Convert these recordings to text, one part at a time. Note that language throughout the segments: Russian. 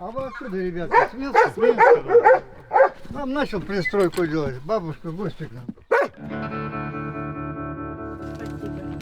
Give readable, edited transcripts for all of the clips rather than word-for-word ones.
А вы отсюда, ребята, с Минска? С Минска, да. Нам начал пристройку делать. Бабушка Гостик нам.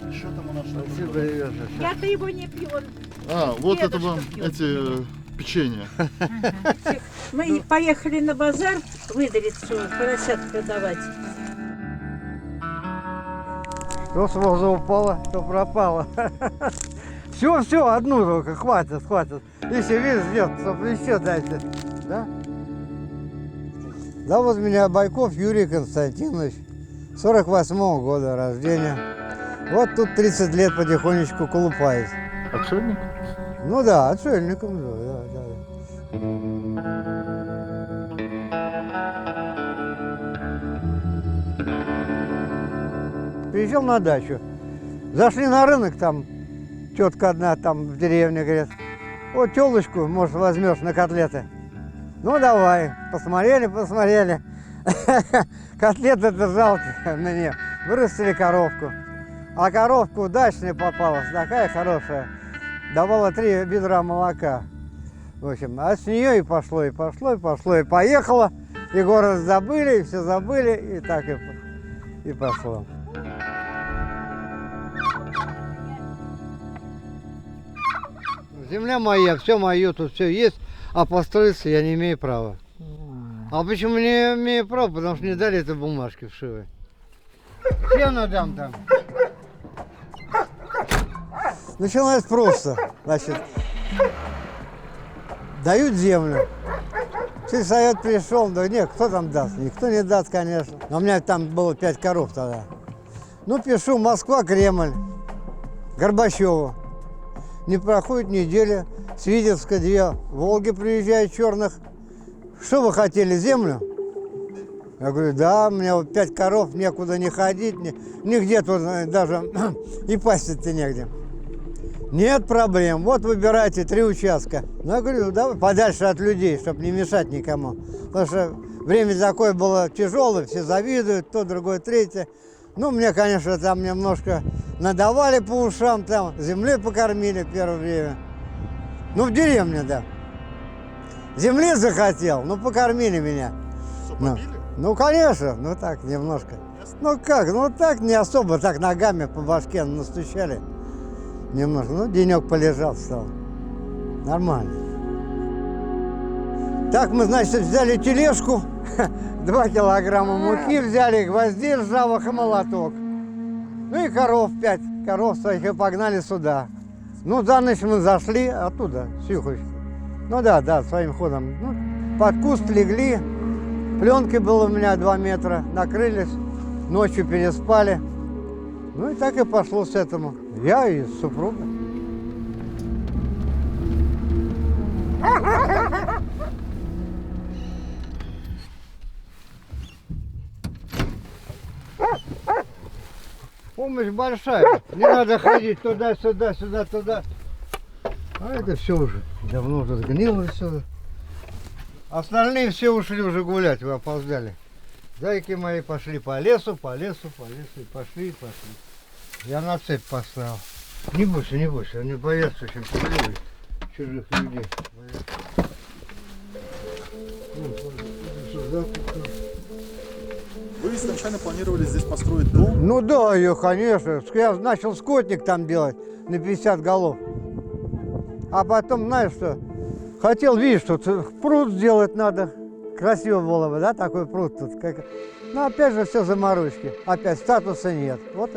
Еще там у нас что-то. Спасибо, ребята. Я-то его не пью. Он... А, вот это Дедушка вам пьет. эти печенья. Мы поехали на базар выдрицу, поросят продавать. Что с воза упало, что пропало. Все, одну только, хватит. Если вес ждет, чтобы еще дайте. Да? Зовут меня Байков Юрий Константинович, 48-го года рождения. Вот тут 30 лет потихонечку колупаюсь. Отшельник? Ну да, отшельником, да. Приезжал на дачу. Зашли на рынок, там тетка одна там в деревне говорит, вот телочку, может, возьмешь на котлеты. Ну давай, посмотрели. Котлеты-то жалко мне. Вырастили коровку. А коровка удачная попалась, такая хорошая. Давала 3 ведра молока. В общем, а с нее и пошло, и поехало. И город забыли, и все забыли, и так и пошло. Земля моя, все мое, тут все есть, а построиться я не имею права. А почему не имею права? Потому что не дали этой бумажки вшивой. Сено дам там. Начиналось просто. Значит, дают землю. Сельсовет пришел, да нет, кто там даст? Никто не даст, конечно. Но у меня там было 5 коров тогда. Ну, пишу Москва, Кремль, Горбачеву. Не проходит неделя, с Витебска 2 Волги приезжают черных. Что вы хотели, землю? Я говорю, да, у меня вот 5 коров, некуда не ходить, нигде тут даже и пастить-то негде. Нет проблем, вот выбирайте 3 участка. Ну, я говорю, давай подальше от людей, чтобы не мешать никому. Потому что время такое было тяжелое, все завидуют, то, другое, третье. Ну, мне, конечно, там немножко надавали по ушам, там землей покормили первое время. Ну, в деревне, да. Земли захотел, ну, покормили меня. Что, Ну, побили? ну, конечно, ну так, немножко. Ну как, ну так, не особо, так ногами по башке настучали. Немножко, ну, денек полежал, встал. Нормально. Так мы, значит, взяли тележку, 2 килограмма муки взяли, гвозди ржавых и молоток. Ну и коров 5 коров своих и погнали сюда. Ну, за ночь мы зашли оттуда, с Юховича. Ну да, своим ходом. Ну, под куст легли, пленки было у меня 2 метра, накрылись, ночью переспали. Ну и так и пошло с этому. Я и супруга. Помощь большая. Не надо ходить туда-сюда, сюда-туда. А это все уже давно уже сгнило все. Остальные все ушли уже гулять, вы опоздали. Зайки мои пошли по лесу, и пошли. Я на цепь поставил. Не бойся, они боятся очень пугливых чужих людей. Вы изначально планировали здесь построить дом? Ну да, ее, конечно. Я начал скотник там делать на 50 голов. А потом, знаешь что, хотел, видишь, тут пруд сделать надо. Красиво было бы, да, такой пруд тут. Но опять же все заморочки. Опять статуса нет. Вот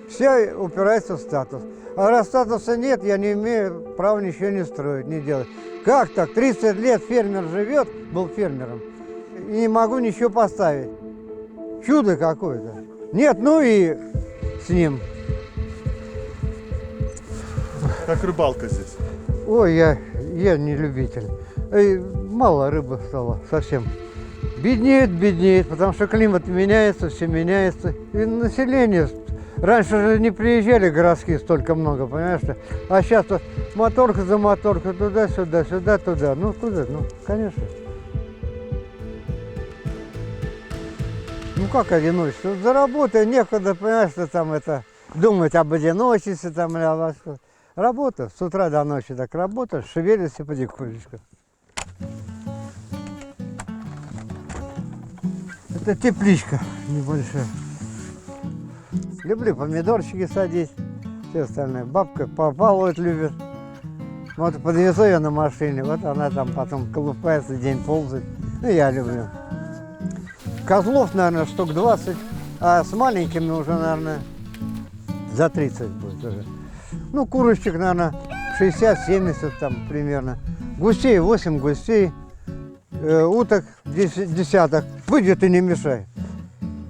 все упирается в статус. А раз статуса нет, я не имею права ничего не строить, не делать. Как так? 30 лет фермер живет, был фермером, и не могу ничего поставить. Чудо какое-то. Нет, ну и с ним. Как рыбалка здесь? Ой, я не любитель. Мало рыбы стало совсем. Беднеет, потому что климат меняется, все меняется. И население, раньше же не приезжали городские столько много, понимаешь? А сейчас вот моторка за моторкой, туда-сюда, сюда-туда. Ну, куда? Ну, конечно. Ну, как одиночество? За работой некогда, понимаешь, что там это, думать об одиночестве там или о вас. Работа с утра до ночи так работаешь, шевелишься потихонечку. Это тепличка небольшая. Люблю помидорчики садить. Все остальное. Бабка попалывать любит. Вот подвезу ее на машине, вот она там потом колупается, день ползает. Ну, я люблю. Козлов, наверное, штук 20, а с маленькими уже, наверное, за 30 будет уже. Ну, курочек, наверное, 60-70 там примерно. Гусей 8 гусей, уток 10 десяток. Выйдет и не мешай.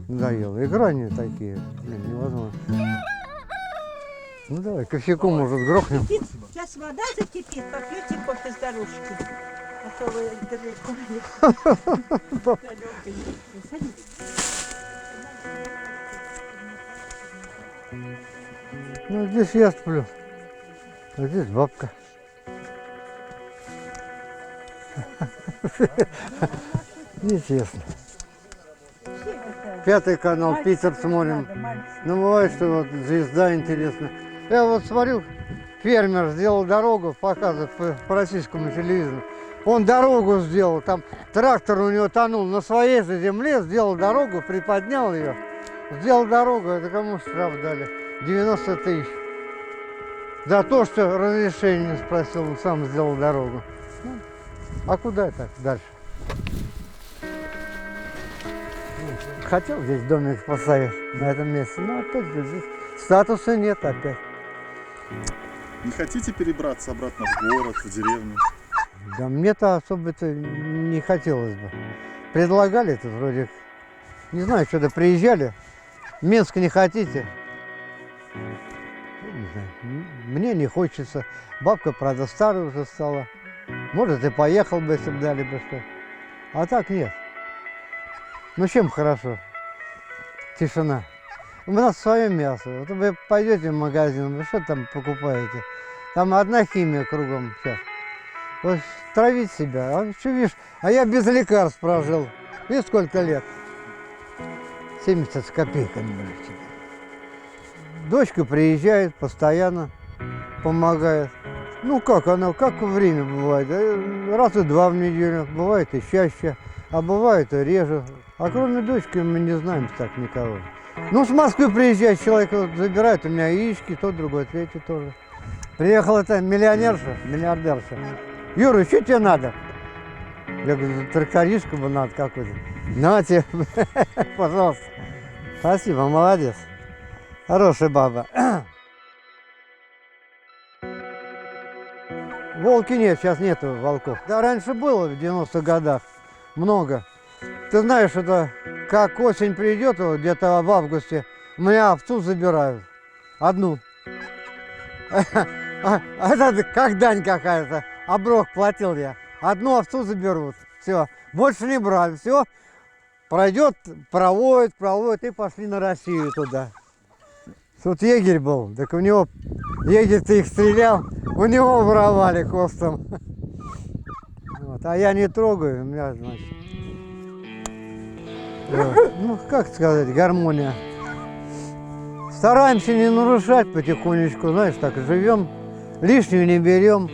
Надоело. Игра не такие, блин, невозможно. Ну давай, кофейку, может, грохнем. Сейчас вода закипит, попьете кофе с дорожки. А то вы далеко. Ну, здесь я сплю, а здесь бабка. Естественно. 5 канал, Питер смотрим. Ну, бывает, что вот звезда интересная. Я вот смотрю, фермер сделал дорогу, показывает по российскому телевизору. Он дорогу сделал, там трактор у него тонул на своей же земле, сделал дорогу, приподнял ее. Сделал дорогу, это кому штраф дали? 90 тысяч. За то, что разрешение спросил, он сам сделал дорогу. Ну, а куда так дальше? Хотел здесь домик поставить на этом месте, но опять же здесь статуса нет опять. Не хотите перебраться обратно в город, в деревню? Да мне-то особо-то не хотелось бы. Предлагали тут вроде, не знаю, что-то приезжали. Минск не хотите? Не знаю, мне не хочется. Бабка, правда, старая уже стала. Может, и поехал бы, если бы дали бы что. А так нет. Ну чем хорошо? Тишина. У нас свое мясо. Вот вы пойдете в магазин, вы что там покупаете? Там одна химия кругом сейчас. Вот травить себя. А что видишь? А я без лекарств прожил. Видишь, сколько лет? 70 с копейками. Дочка приезжает постоянно, помогает. Ну как она, как время бывает? Раза 2 в неделю, бывает и чаще, а бывает и реже. А кроме дочки мы не знаем так никого. Ну, с Москвы приезжает человек, вот, забирает у меня яички, тот, другой, третий тоже. Приехала эта миллионерша, миллиардерша. Юра, что тебе надо? Я говорю, тракторишка бы надо какой-то. На тебе, пожалуйста. Спасибо, молодец. Хорошая баба. Волки нет, сейчас нету волков. Да, раньше было в 90-х годах много. Ты знаешь, это как осень придет, вот где-то в августе, меня овцу забирают. Одну. А это как дань какая-то. Оброк платил я. Одну овцу заберут. Все. Больше не брали. Все. Пройдет, проводит, и пошли на Россию туда. Тут егерь был. Так у него, егерь-то их стрелял, у него воровали костом. Вот. А я не трогаю, у меня, значит, ну, как сказать, гармония. Стараемся не нарушать потихонечку, знаешь, так живем, лишнюю не берем.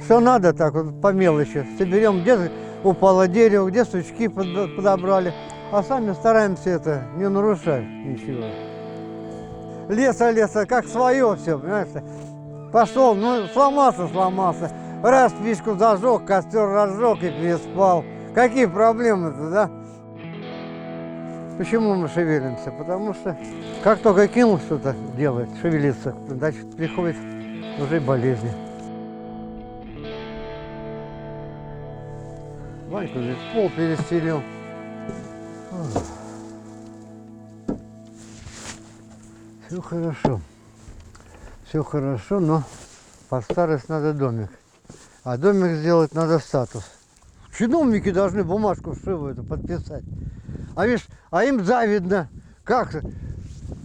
Что надо, так вот по мелочи. Соберем, где упало дерево, где сучки подобрали. А сами стараемся это не нарушать ничего. Леса, как свое все, понимаешь? Пошел, ну сломался. Раз спичку зажег, костер разжег и переспал. Какие проблемы-то, да? Почему мы шевелимся? Потому что как только кинул что-то делать, шевелиться, значит приходит уже болезни. Ванька здесь пол перестелил. Все хорошо, но под старость надо домик. А домик сделать надо статус. Чиновники должны бумажку вшиву эту подписать. А видишь, а им завидно, как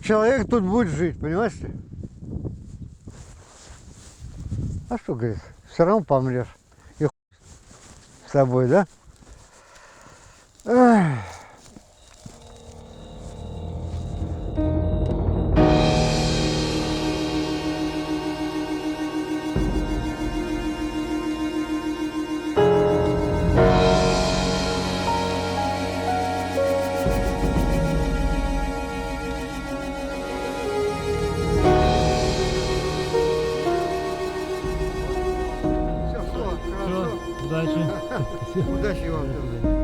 человек тут будет жить, понимаешь? А что, говорит, все равно помрешь. И с тобой, да? Эх. Удачи вам тоже.